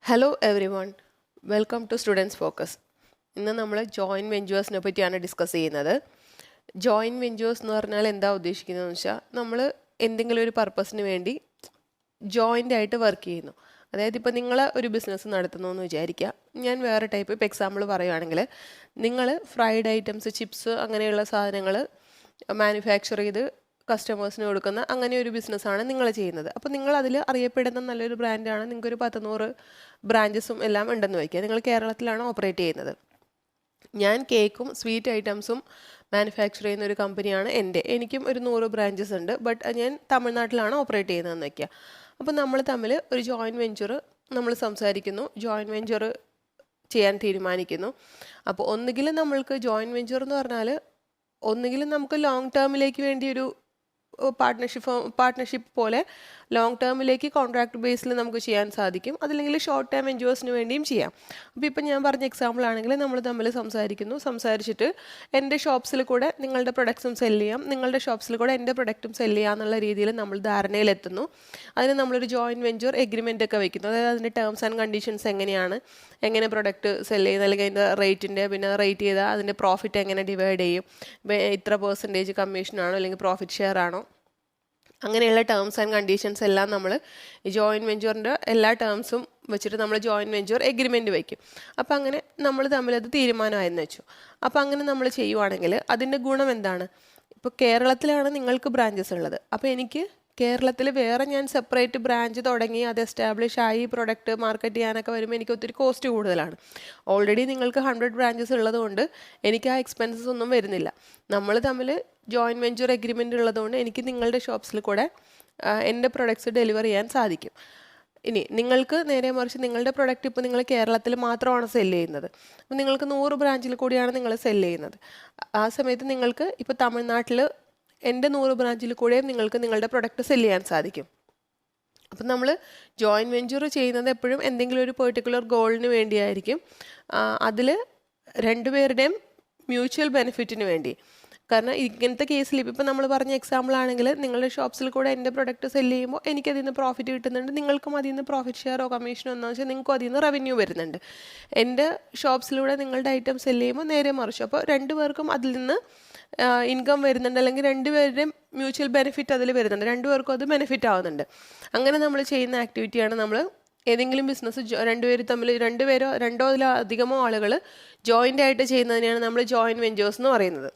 Hello everyone, welcome to students focus. ഇന്ന് നമ്മൾ joint വെഞ്ചേഴ്സിനെ പറ്റിയാണ് ഡിസ്കസ് ചെയ്യുന്നത്. ജോയിൻറ്റ് വെഞ്ചേഴ്സ് എന്ന് പറഞ്ഞാൽ എന്താ ഉദ്ദേശിക്കുന്നതെന്ന് വെച്ചാൽ നമ്മൾ എന്തെങ്കിലും ഒരു പർപ്പസിന് വേണ്ടി ജോയിൻ്റ് ആയിട്ട് വർക്ക് ചെയ്യുന്നു. അതായത് ഇപ്പോൾ നിങ്ങൾ ഒരു ബിസിനസ് നടത്തുന്നു എന്ന് വിചാരിക്കുക. ഞാൻ വേറെ ടൈപ്പ് ഇപ്പോൾ എക്സാമ്പിൾ പറയുകയാണെങ്കിൽ, നിങ്ങൾ ഫ്രൈഡ് ഐറ്റംസ്, ചിപ്സ് അങ്ങനെയുള്ള സാധനങ്ങൾ മാനുഫാക്ചർ ചെയ്ത് കസ്റ്റമേഴ്സിന് കൊടുക്കുന്ന അങ്ങനെ ഒരു ബിസിനസ്സാണ് നിങ്ങൾ ചെയ്യുന്നത്. അപ്പോൾ നിങ്ങൾ അതിൽ അറിയപ്പെടുന്ന നല്ലൊരു ബ്രാൻഡാണ്. നിങ്ങൾക്കൊരു 100 ബ്രാഞ്ചസും എല്ലാം ഉണ്ടെന്ന് വയ്ക്കുക. നിങ്ങൾ കേരളത്തിലാണ് ഓപ്പറേറ്റ് ചെയ്യുന്നത്. ഞാൻ കേക്കും സ്വീറ്റ് ഐറ്റംസും മാനുഫാക്ചർ ചെയ്യുന്ന ഒരു കമ്പനിയാണ് എനിക്കും ഒരു 100 ബ്രാഞ്ചസ് ഉണ്ട്. ബട്ട് ഞാൻ തമിഴ്നാട്ടിലാണ് ഓപ്പറേറ്റ് ചെയ്യുന്നതെന്ന് വയ്ക്കുക. അപ്പോൾ നമ്മൾ തമ്മിൽ ഒരു ജോയിൻറ്റ് വെഞ്ചർ നമ്മൾ സംസാരിക്കുന്നു, ജോയിൻറ്റ് വെഞ്ചർ ചെയ്യാൻ തീരുമാനിക്കുന്നു. അപ്പോൾ ഒന്നുകിൽ നമ്മൾക്ക് ജോയിൻറ്റ് വെഞ്ചർ എന്ന് പറഞ്ഞാൽ ഒന്നുകിലും നമുക്ക് ലോങ് ടേമിലേക്ക് വേണ്ടി ഒരു പാർട്ട്ണർഷിപ്പ് പോലെ ലോങ് ടേമിലേക്ക് കോൺട്രാക്ട് ബേസിൽ നമുക്ക് ചെയ്യാൻ സാധിക്കും. അതല്ലെങ്കിൽ ഷോർട്ട് ടേം വെഞ്ചേഴ്സിന് വേണ്ടിയും ചെയ്യാം. അപ്പോൾ ഇപ്പം ഞാൻ പറഞ്ഞ എക്സാമ്പിൾ ആണെങ്കിൽ നമ്മൾ തമ്മിൽ സംസാരിച്ചിട്ട് എൻ്റെ ഷോപ്സിൽ കൂടെ നിങ്ങളുടെ പ്രൊഡക്ട്സും സെല് ചെയ്യാം, നിങ്ങളുടെ ഷോപ്സിൽ കൂടെ എൻ്റെ പ്രൊഡക്റ്റും സെല് ചെയ്യാം എന്നുള്ള രീതിയിൽ നമ്മൾ ധാരണയിലെത്തുന്നു. അതിന് നമ്മളൊരു ജോയിൻറ്റ് വെഞ്ചർ എഗ്രിമെൻ്റ് ഒക്കെ വയ്ക്കുന്നു. അതായത് അതിൻ്റെ ടേംസ് ആൻഡ് കണ്ടീഷൻസ് എങ്ങനെ പ്രൊഡക്റ്റ് സെല് ചെയ്യുന്നത്, അല്ലെങ്കിൽ അതിൻ്റെ റേറ്റിൻ്റെ പിന്നെ റേറ്റ് ചെയ്താൽ അതിൻ്റെ പ്രോഫിറ്റ് എങ്ങനെ ഡിവൈഡ് ചെയ്യും, ഇത്ര പെർസെൻറ്റേജ് കമ്മീഷനാണോ അല്ലെങ്കിൽ പ്രോഫിറ്റ് ഷെയർ ആണോ, അങ്ങനെയുള്ള ടേംസ് ആൻഡ് കണ്ടീഷൻസ് എല്ലാം നമ്മൾ ഈ ജോയിൻറ്റ് വെഞ്ചറിൻ്റെ എല്ലാ ടേംസും വെച്ചിട്ട് നമ്മൾ ജോയിൻറ്റ് വെഞ്ചർ എഗ്രിമെൻറ്റ് വയ്ക്കും. അപ്പോൾ അങ്ങനെ നമ്മൾ തമ്മിലത് തീരുമാനമായെന്ന് വെച്ചു. അപ്പോൾ അങ്ങനെ നമ്മൾ ചെയ്യുവാണെങ്കിൽ അതിൻ്റെ ഗുണം എന്താണ്? ഇപ്പോൾ കേരളത്തിലാണ് നിങ്ങൾക്ക് ബ്രാഞ്ചസ് ഉള്ളത്. അപ്പോൾ എനിക്ക് കേരളത്തിൽ വേറെ ഞാൻ സെപ്പറേറ്റ് ബ്രാഞ്ച് തുടങ്ങി അത് എസ്റ്റാബ്ലിഷ് ആയി പ്രൊഡക്റ്റ് മാർക്കറ്റ് ചെയ്യാനൊക്കെ വരുമ്പോൾ എനിക്ക് ഒത്തിരി കോസ്റ്റ് കൂടുതലാണ്. ഓൾറെഡി നിങ്ങൾക്ക് 100 ബ്രാഞ്ചസ് ഉള്ളതുകൊണ്ട് എനിക്ക് ആ എക്സ്പെൻസസ് ഒന്നും വരുന്നില്ല. നമ്മൾ തമ്മിൽ ജോയിൻറ്റ് വെഞ്ചർ എഗ്രിമെൻ്റ് ഉള്ളതുകൊണ്ട് എനിക്ക് നിങ്ങളുടെ ഷോപ്സിൽ കൂടെ എൻ്റെ പ്രൊഡക്ട്സ് ഡെലിവർ ചെയ്യാൻ സാധിക്കും. ഇനി നിങ്ങൾക്ക് നേരെ മറിച്ച് നിങ്ങളുടെ പ്രൊഡക്റ്റ് ഇപ്പോൾ നിങ്ങൾ കേരളത്തിൽ മാത്രമാണ് സെല് ചെയ്യുന്നത്. അപ്പോൾ നിങ്ങൾക്ക് 100 ബ്രാഞ്ചിൽ കൂടിയാണ് നിങ്ങൾ സെല് ചെയ്യുന്നത്. ആ സമയത്ത് നിങ്ങൾക്ക് ഇപ്പോൾ തമിഴ്നാട്ടിൽ എൻ്റെ 100 ബ്രാഞ്ചിൽ കൂടെയും നിങ്ങൾക്ക് നിങ്ങളുടെ പ്രൊഡക്റ്റ് സെല് ചെയ്യാൻ സാധിക്കും. അപ്പം നമ്മൾ ജോയിൻറ്റ് വെഞ്ചർ ചെയ്യുന്നത് എപ്പോഴും എന്തെങ്കിലും ഒരു പെർട്ടിക്കുലർ ഗോളിന് വേണ്ടിയായിരിക്കും. അതിൽ രണ്ടുപേരുടെയും മ്യൂച്വൽ ബെനിഫിറ്റിന് വേണ്ടി. കാരണം ഇങ്ങനത്തെ കേസിൽ ഇപ്പോൾ നമ്മൾ പറഞ്ഞ എക്സാമ്പിൾ ആണെങ്കിൽ നിങ്ങളുടെ ഷോപ്സിൽ കൂടെ എൻ്റെ പ്രൊഡക്റ്റ് സെല് ചെയ്യുമ്പോൾ എനിക്കതിൽ നിന്ന് പ്രോഫിറ്റ് കിട്ടുന്നുണ്ട്, നിങ്ങൾക്കും അതിൽ നിന്ന് പ്രോഫിറ്റ് ഷെയറോ കമ്മീഷനോ എന്താണെന്ന് വെച്ചാൽ നിങ്ങൾക്കും അതിൽ നിന്ന് റവന്യൂ വരുന്നുണ്ട്. എൻ്റെ ഷോപ്സിലൂടെ നിങ്ങളുടെ ഐറ്റം സെല് ചെയ്യുമ്പോൾ നേരെ മറിച്ചു. അപ്പോൾ രണ്ടുപേർക്കും അതിൽ നിന്ന് ഇൻകം വരുന്നുണ്ട്, അല്ലെങ്കിൽ രണ്ടുപേരുടെയും മ്യൂച്വൽ ബെനിഫിറ്റ് അതിൽ വരുന്നുണ്ട്, രണ്ടുപേർക്കും അത് ബെനിഫിറ്റ് ആവുന്നുണ്ട്. അങ്ങനെ നമ്മൾ ചെയ്യുന്ന ആക്ടിവിറ്റിയാണ് നമ്മൾ ഏതെങ്കിലും ബിസിനസ് രണ്ടുപേർ തമ്മിൽ രണ്ടോ അതിലധികമോ ആളുകൾ ജോയിൻ്റ് ആയിട്ട് ചെയ്യുന്നതിനെയാണ് നമ്മൾ ജോയിൻറ്റ് വെഞ്ചേഴ്സ് എന്ന് പറയുന്നത്.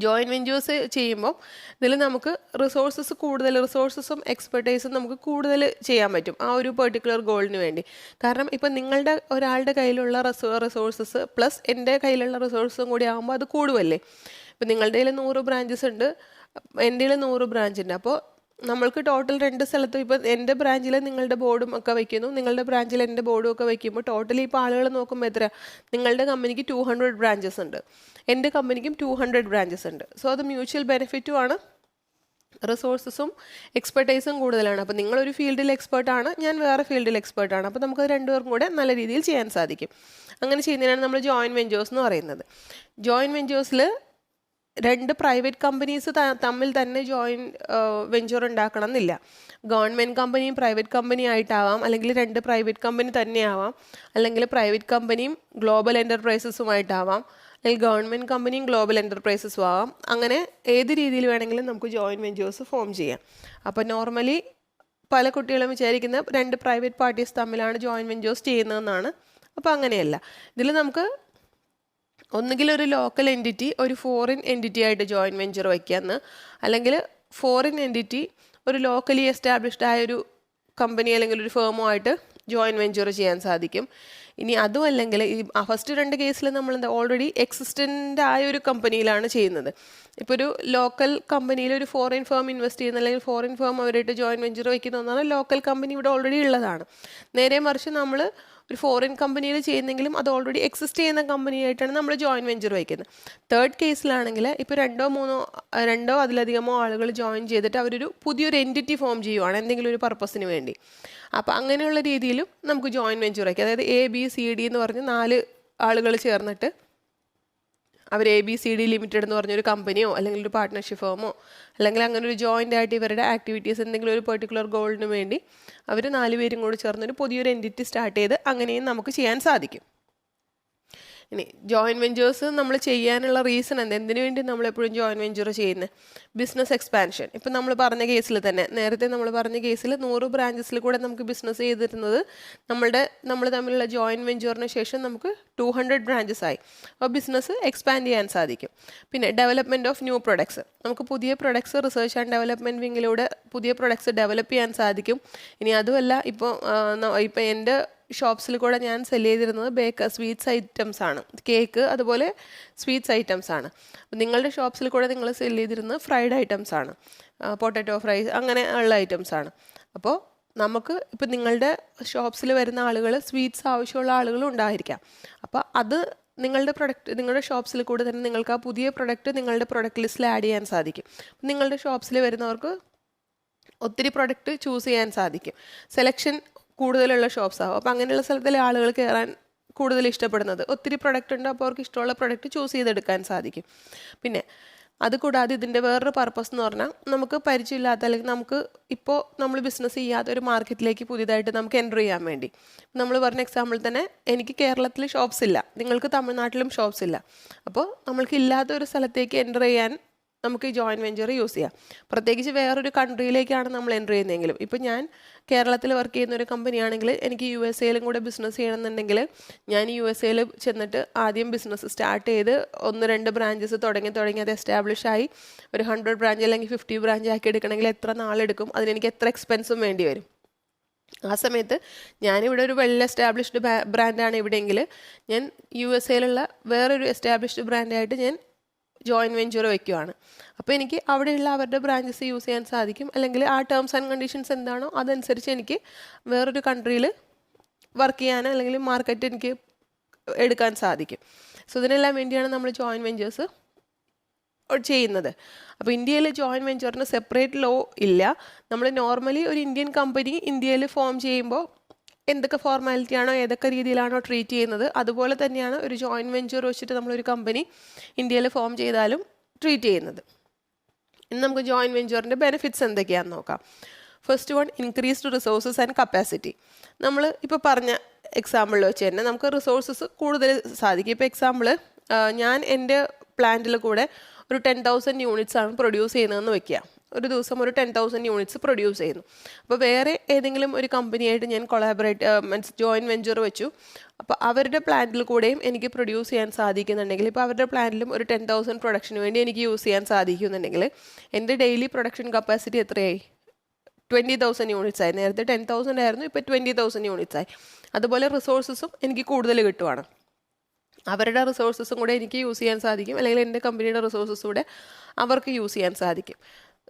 ജോയിൻറ്റ് വെഞ്ചേഴ്സ് ചെയ്യുമ്പോൾ ഇതിൽ നമുക്ക് റിസോഴ്സസും എക്സ്പെർട്ടൈസും നമുക്ക് കൂടുതൽ ചെയ്യാൻ പറ്റും ആ ഒരു പെർട്ടിക്കുലർ ഗോളിന് വേണ്ടി. കാരണം ഇപ്പം നിങ്ങളുടെ ഒരാളുടെ കയ്യിലുള്ള റിസോഴ്സസ് പ്ലസ് എൻ്റെ കയ്യിലുള്ള റിസോഴ്സും കൂടി ആകുമ്പോൾ അത് കൂടുമല്ലേ. ഇപ്പം നിങ്ങളുടെ കയ്യിൽ 100 ബ്രാഞ്ചസ് ഉണ്ട്, എൻ്റെ കയ്യിൽ 100 ബ്രാഞ്ച് ഉണ്ട്. അപ്പോൾ നമ്മൾക്ക് ടോട്ടൽ 2 സ്ഥലത്തും ഇപ്പം എൻ്റെ ബ്രാഞ്ചിൽ നിങ്ങളുടെ ബോർഡും ഒക്കെ വയ്ക്കുന്നു, നിങ്ങളുടെ ബ്രാഞ്ചിൽ എൻ്റെ ബോർഡും ഒക്കെ വയ്ക്കുമ്പോൾ ടോട്ടലി ഇപ്പോൾ ആളുകൾ നോക്കുമ്പോൾ എത്ര? നിങ്ങളുടെ കമ്പനിക്ക് 200 ബ്രാഞ്ചസ് ഉണ്ട്, എൻ്റെ കമ്പനിക്കും 200 ബ്രാഞ്ചസ് ഉണ്ട്. സോ അത് മ്യൂച്വൽ ബെനിഫിറ്റുമാണ്, റിസോഴ്സസും എക്സ്പെർട്ടൈസും കൂടുതലാണ്. അപ്പോൾ നിങ്ങളൊരു ഫീൽഡിൽ എക്സ്പേർട്ടാണ്, ഞാൻ വേറെ ഫീൽഡിൽ എക്സ്പേർട്ടാണ്. അപ്പോൾ നമുക്കത് രണ്ടുപേർക്കും കൂടെ നല്ല രീതിയിൽ ചെയ്യാൻ സാധിക്കും. അങ്ങനെ ചെയ്യുന്നതിനാണ് നമ്മൾ ജോയിൻറ്റ് വെഞ്ചേഴ്സ് എന്ന് പറയുന്നത്. ജോയിൻറ്റ് വെഞ്ചേഴ്സിൽ 2 പ്രൈവറ്റ് കമ്പനീസ് തമ്മിൽ തന്നെ ജോയിൻറ്റ് വെഞ്ചർ ഉണ്ടാക്കണം എന്നില്ല. ഗവൺമെൻറ് കമ്പനിയും പ്രൈവറ്റ് കമ്പനി ആയിട്ടാവാം, അല്ലെങ്കിൽ 2 പ്രൈവറ്റ് കമ്പനി തന്നെയാവാം, അല്ലെങ്കിൽ പ്രൈവറ്റ് കമ്പനിയും ഗ്ലോബൽ എൻ്റർപ്രൈസസുമായിട്ടാവാം, അല്ലെങ്കിൽ ഗവൺമെൻറ് കമ്പനിയും ഗ്ലോബൽ എൻ്റർപ്രൈസസും ആവാം. അങ്ങനെ ഏത് രീതിയിൽ വേണമെങ്കിലും നമുക്ക് ജോയിൻറ്റ് വെഞ്ചേഴ്സ് ഫോം ചെയ്യാം. അപ്പോൾ നോർമലി പല കുട്ടികളും വിചാരിക്കുന്ന 2 പ്രൈവറ്റ് പാർട്ടീസ് തമ്മിലാണ് ജോയിൻറ്റ് വെഞ്ചേഴ്സ് ചെയ്യുന്നതെന്നാണ്. അപ്പോൾ അങ്ങനെയല്ല. ഇതിൽ നമുക്ക് ഒന്നുകിൽ ഒരു ലോക്കൽ എൻറ്റിറ്റി ഒരു ഫോറിൻ എൻറ്റിറ്റി ആയിട്ട് ജോയിൻറ്റ് വെഞ്ചർ വയ്ക്കാമെന്ന്, അല്ലെങ്കിൽ ഫോറിൻ എൻറ്റിറ്റി ഒരു ലോക്കലി എസ്റ്റാബ്ലിഷ്ഡ് ആയൊരു കമ്പനി അല്ലെങ്കിൽ ഒരു ഫേമോ ആയിട്ട് ജോയിൻറ്റ് വെഞ്ചർ ചെയ്യാൻ സാധിക്കും. ഇനി അതും അല്ലെങ്കിൽ ഈ ഫസ്റ്റ് 2 കേസിൽ നമ്മൾ ഓൾറെഡി എക്സിസ്റ്റൻ്റ് ആയ ഒരു കമ്പനിയിലാണ് ചെയ്യുന്നത്. ഇപ്പോൾ ഒരു ലോക്കൽ കമ്പനിയിൽ ഒരു ഫോറിൻ ഫേം ഇൻവെസ്റ്റ് ചെയ്യുന്ന, അല്ലെങ്കിൽ ഫോറിൻ ഫേം അവരായിട്ട് ജോയിൻറ്റ് വെഞ്ചർ വയ്ക്കുന്ന ഒന്നാണ് ലോക്കൽ കമ്പനി ഇവിടെ ഓൾറെഡി ഉള്ളതാണ്. നേരെ മറിച്ച് നമ്മൾ ഒരു ഫോറിൻ കമ്പനിയിൽ ചെയ്യുന്നെങ്കിലും അത് ഓൾറെഡി എക്സിസ്റ്റ് ചെയ്യുന്ന കമ്പനിയായിട്ടാണ് നമ്മൾ ജോയിൻറ്റ് വെഞ്ചർ വയ്ക്കുന്നത്. 3rd കേസിലാണെങ്കിൽ ഇപ്പോൾ 2 അതിലധികമോ ആളുകൾ ജോയിൻ ചെയ്തിട്ട് അവരൊരു പുതിയൊരു എൻറ്റിറ്റി ഫോം ചെയ്യുവാണ് എന്തെങ്കിലും ഒരു പർപ്പസിന് വേണ്ടി. അപ്പോൾ അങ്ങനെയുള്ള രീതിയിലും നമുക്ക് ജോയിൻറ്റ് വെഞ്ചർ വയ്ക്കാം. അതായത് ABCD എന്ന് പറഞ്ഞ് 4 ആളുകൾ ചേർന്നിട്ട് അവർ ABCD ലിമിറ്റഡ് എന്ന് പറഞ്ഞൊരു കമ്പനിയോ അല്ലെങ്കിൽ ഒരു പാർട്ട്ണർഷിപ്പ് ഫേമോ അല്ലെങ്കിൽ അങ്ങനെ ഒരു ജോയിൻ്റ് ആയിട്ട് ഇവരുടെ ആക്ടിവിറ്റീസ് എന്തെങ്കിലും ഒരു പെർട്ടിക്കുലർ ഗോളിന് വേണ്ടി അവർ 4 പേരും കൂടി ചേർന്നൊരു പുതിയൊരു എൻറ്റിറ്റി സ്റ്റാർട്ട് ചെയ്ത് അങ്ങനെയും നമുക്ക് ചെയ്യാൻ സാധിക്കും. ഇനി ജോയിൻറ്റ് വെഞ്ചേഴ്സ് നമ്മൾ ചെയ്യാനുള്ള റീസൺ എന്തിനു വേണ്ടി നമ്മൾ എപ്പോഴും ജോയിൻറ്റ് വെഞ്ചർ ചെയ്യുന്നത്? Business expansion. ഇപ്പം നമ്മൾ പറഞ്ഞ കേസിൽ തന്നെ നേരത്തെ നമ്മൾ പറഞ്ഞ കേസിൽ 100 ബ്രാഞ്ചസിൽ കൂടെ നമുക്ക് ബിസിനസ് ചെയ്തിരുന്നത് നമ്മൾ തമ്മിലുള്ള ജോയിൻറ്റ് വെഞ്ചറിന് ശേഷം നമുക്ക് 200 ബ്രാഞ്ചസ് ആയി. അപ്പോൾ ബിസിനസ് എക്സ്പാൻഡ് ചെയ്യാൻ സാധിക്കും. പിന്നെ ഡെവലപ്മെൻറ്റ് ഓഫ് ന്യൂ പ്രൊഡക്ട്സ്. നമുക്ക് പുതിയ പ്രൊഡക്ട്സ് റിസർച്ച് ആൻഡ് ഡെവലപ്മെൻറ്റ് വിങ്ങിലൂടെ പുതിയ പ്രൊഡക്ട്സ് ഡെവലപ്പ് ചെയ്യാൻ സാധിക്കും. ഇനി അതുമല്ല ഇപ്പോൾ എൻ്റെ ഷോപ്സിൽ കൂടെ ഞാൻ സെല് ചെയ്തിരുന്നത് സ്വീറ്റ്സ് ഐറ്റംസ് ആണ്, കേക്ക് അതുപോലെ സ്വീറ്റ്സ് ഐറ്റംസ് ആണ്. നിങ്ങളുടെ ഷോപ്സിൽ കൂടെ നിങ്ങൾ സെല് ചെയ്തിരുന്നത് ഫ്രൈഡ് ഐറ്റംസ് ആണ്, പൊട്ടാറ്റോ ഫ്രൈസ് അങ്ങനെ ഉള്ള ഐറ്റംസ് ആണ്. അപ്പോൾ നമുക്ക് ഇപ്പം നിങ്ങളുടെ ഷോപ്സിൽ വരുന്ന ആളുകൾ സ്വീറ്റ്സ് ആവശ്യമുള്ള ആളുകളും ഉണ്ടായിരിക്കാം. അപ്പോൾ അത് നിങ്ങളുടെ ഷോപ്സിൽ കൂടെ തന്നെ നിങ്ങൾക്ക് ആ പുതിയ പ്രൊഡക്റ്റ് നിങ്ങളുടെ പ്രൊഡക്റ്റ് ലിസ്റ്റിൽ ആഡ് ചെയ്യാൻ സാധിക്കും. നിങ്ങളുടെ ഷോപ്സിൽ വരുന്നവർക്ക് ഒത്തിരി പ്രൊഡക്റ്റ് ചൂസ് ചെയ്യാൻ സാധിക്കും. സെലക്ഷൻ കൂടുതലുള്ള ഷോപ്സ് ആവും. അപ്പോൾ അങ്ങനെയുള്ള സ്ഥലത്തിലെ ആളുകൾ കയറാൻ കൂടുതൽ ഇഷ്ടപ്പെടുന്നത് ഒത്തിരി പ്രൊഡക്റ്റ് ഉണ്ട്, അപ്പോൾ അവർക്ക് ഇഷ്ടമുള്ള പ്രൊഡക്റ്റ് ചൂസ് ചെയ്തെടുക്കാൻ സാധിക്കും. പിന്നെ അതുകൂടാതെ ഇതിൻ്റെ വേറൊരു പർപ്പസ് എന്ന് പറഞ്ഞാൽ നമുക്ക് പരിചയമില്ലാത്ത അല്ലെങ്കിൽ നമുക്ക് ഇപ്പോൾ നമ്മൾ ബിസിനസ് ചെയ്യാത്ത ഒരു മാർക്കറ്റിലേക്ക് പുതിയതായിട്ട് നമുക്ക് എൻ്റർ ചെയ്യാൻ വേണ്ടി. നമ്മൾ പറഞ്ഞ എക്സാമ്പിൾ തന്നെ എനിക്ക് കേരളത്തിൽ ഷോപ്സ് ഇല്ല, നിങ്ങൾക്ക് തമിഴ്നാട്ടിലും ഷോപ്സ് ഇല്ല. അപ്പോൾ നമ്മൾക്ക് ഇല്ലാത്ത ഒരു സ്ഥലത്തേക്ക് എൻ്റർ ചെയ്യാൻ നമുക്ക് ഈ ജോയിൻറ്റ് വെഞ്ചർ യൂസ് ചെയ്യാം. പ്രത്യേകിച്ച് വേറൊരു കൺട്രിയിലേക്കാണ് നമ്മൾ എൻ്റർ ചെയ്യുന്നതെങ്കിലും, ഇപ്പോൾ ഞാൻ കേരളത്തിൽ വർക്ക് ചെയ്യുന്ന ഒരു കമ്പനിയാണെങ്കിൽ എനിക്ക് USA കൂടെ ബിസിനസ് ചെയ്യണമെന്നുണ്ടെങ്കിൽ ഞാൻ USA ചെന്നിട്ട് ആദ്യം ബിസിനസ് സ്റ്റാർട്ട് ചെയ്ത് 1-2 ബ്രാഞ്ചസ് തുടങ്ങി അത് എസ്റ്റാബ്ലിഷ് ആയി ഒരു 100 ബ്രാഞ്ച് അല്ലെങ്കിൽ 50 ബ്രാഞ്ച് ആക്കി എടുക്കണമെങ്കിൽ എത്ര നാളെടുക്കും, അതിനെനിക്ക് എത്ര എക്സ്പെൻസും വേണ്ടി വരും. ആ സമയത്ത് ഞാനിവിടെ ഒരു വെൽ എസ്റ്റാബ്ലിഷ്ഡ് ബ്രാൻഡാണ് ഇവിടെയെങ്കിൽ ഞാൻ USA വേറൊരു എസ്റ്റാബ്ലിഷ്ഡ് ബ്രാൻഡായിട്ട് ഞാൻ ജോയിൻറ്റ് വെഞ്ചർ വയ്ക്കുവാണ്. അപ്പോൾ എനിക്ക് അവിടെയുള്ള അവരുടെ ബ്രാഞ്ചസ് യൂസ് ചെയ്യാൻ സാധിക്കും. അല്ലെങ്കിൽ ആ ടേംസ് ആൻഡ് കണ്ടീഷൻസ് എന്താണോ അതനുസരിച്ച് എനിക്ക് വേറൊരു കൺട്രിയിൽ വർക്ക് ചെയ്യാനോ അല്ലെങ്കിൽ മാർക്കറ്റ് എനിക്ക് എടുക്കാൻ സാധിക്കും. സോ ഇതിനെല്ലാം വേണ്ടിയാണ് നമ്മൾ ജോയിൻറ്റ് വെഞ്ചേഴ്സ് ചെയ്യുന്നത്. അപ്പോൾ ഇന്ത്യയിൽ ജോയിൻറ്റ് വെഞ്ചറിന് സെപ്പറേറ്റ് ലോ ഇല്ല. നമ്മൾ നോർമലി ഒരു ഇന്ത്യൻ കമ്പനി ഇന്ത്യയിൽ ഫോം ചെയ്യുമ്പോൾ എന്തൊക്കെ ഫോർമാലിറ്റി ആണോ ഏതൊക്കെ രീതിയിലാണോ ട്രീറ്റ് ചെയ്യുന്നത് അതുപോലെ തന്നെയാണ് ഒരു ജോയിൻറ്റ് വെഞ്ചർ വെച്ചിട്ട് നമ്മളൊരു കമ്പനി ഇന്ത്യയിൽ ഫോം ചെയ്താലും ട്രീറ്റ് ചെയ്യുന്നത്. ഇനി നമുക്ക് ജോയിൻറ്റ് വെഞ്ചറിൻ്റെ ബെനിഫിറ്റ്സ് എന്തൊക്കെയാണെന്ന് നോക്കാം. First one, increased resources and capacity. നമ്മൾ ഇപ്പോൾ പറഞ്ഞ എക്സാമ്പിളിൽ വെച്ച് തന്നെ നമുക്ക് റിസോഴ്സസ് കൂടുതൽ സാധിക്കും. ഇപ്പോൾ എക്സാമ്പിൾ ഞാൻ എൻ്റെ പ്ലാന്റിൽ കൂടെ ഒരു 10,000 യൂണിറ്റ്സ് ആണ് പ്രൊഡ്യൂസ് ചെയ്യുന്നതെന്ന് വെക്കുക. ഒരു ദിവസം ഒരു 10,000 യൂണിറ്റ്സ് പ്രൊഡ്യൂസ് ചെയ്യുന്നു. അപ്പോൾ വേറെ ഏതെങ്കിലും ഒരു കമ്പനിയായിട്ട് ഞാൻ ജോയിൻറ്റ് വെഞ്ചർ വെച്ചു. അപ്പോൾ അവരുടെ പ്ലാന്റിൽ കൂടെയും എനിക്ക് പ്രൊഡ്യൂസ് ചെയ്യാൻ സാധിക്കുന്നുണ്ടെങ്കിൽ, ഇപ്പോൾ അവരുടെ പ്ലാന്റിലും ഒരു 10,000 പ്രൊഡക്ഷന് വേണ്ടി എനിക്ക് യൂസ് ചെയ്യാൻ സാധിക്കുന്നുണ്ടെങ്കിൽ എൻ്റെ ഡെയിലി പ്രൊഡക്ഷൻ കപ്പാസിറ്റി എത്രയായി? 20,000 യൂണിറ്റ്സ് ആയി. നേരത്തെ 10,000 ആയിരുന്നു, ഇപ്പോൾ 20,000 യൂണിറ്റ്സ് ആയി. അതുപോലെ റിസോഴ്സസും എനിക്ക് കൂടുതൽ കിട്ടുവാണ്. അവരുടെ റിസോഴ്സസും കൂടെ എനിക്ക് യൂസ് ചെയ്യാൻ സാധിക്കും, അല്ലെങ്കിൽ എൻ്റെ കമ്പനിയുടെ റിസോഴ്സസ് കൂടെ അവർക്ക് യൂസ് ചെയ്യാൻ സാധിക്കും.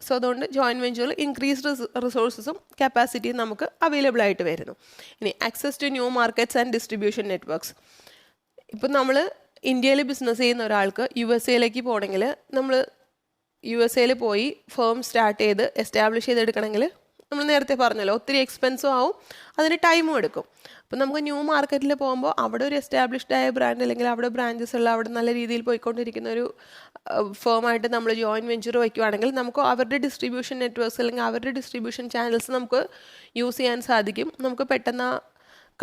സോ അതുകൊണ്ട് ജോയിൻറ്റ് വെഞ്ചറിൽ ഇൻക്രീസ്ഡ് റിസോഴ്സസും കപ്പാസിറ്റിയും നമുക്ക് അവൈലബിൾ ആയിട്ട് വരുന്നു. ഇനി access to new markets and distribution networks. ഇപ്പം നമ്മൾ ഇന്ത്യയിൽ ബിസിനസ് ചെയ്യുന്ന ഒരാൾക്ക് USA പോകണമെങ്കിൽ നമ്മൾ USA പോയി ഫേം സ്റ്റാർട്ട് ചെയ്ത് എസ്റ്റാബ്ലിഷ് ചെയ്തെടുക്കണമെങ്കിൽ നമ്മൾ നേരത്തെ പറഞ്ഞല്ലോ ഒത്തിരി എക്സ്പെൻസും ആവും, അതിന് ടൈമും എടുക്കും. അപ്പം നമുക്ക് ന്യൂ മാർക്കറ്റിൽ പോകുമ്പോൾ അവിടെ ഒരു എസ്റ്റാബ്ലിഷ്ഡ് ആയ ബ്രാൻഡ് അല്ലെങ്കിൽ അവിടെ ബ്രാഞ്ചസ് ഉള്ള അവിടെ നല്ല രീതിയിൽ പോയിക്കൊണ്ടിരിക്കുന്ന ഒരു ഫേമായിട്ട് നമ്മൾ ജോയിൻറ്റ് വെഞ്ചർ വയ്ക്കുവാണെങ്കിൽ നമുക്ക് അവരുടെ ഡിസ്ട്രിബ്യൂഷൻ നെറ്റ്വർക്ക്സ് അല്ലെങ്കിൽ അവരുടെ ഡിസ്ട്രിബ്യൂഷൻ ചാനൽസ് നമുക്ക് യൂസ് ചെയ്യാൻ സാധിക്കും. നമുക്ക് പെട്ടെന്ന് ആ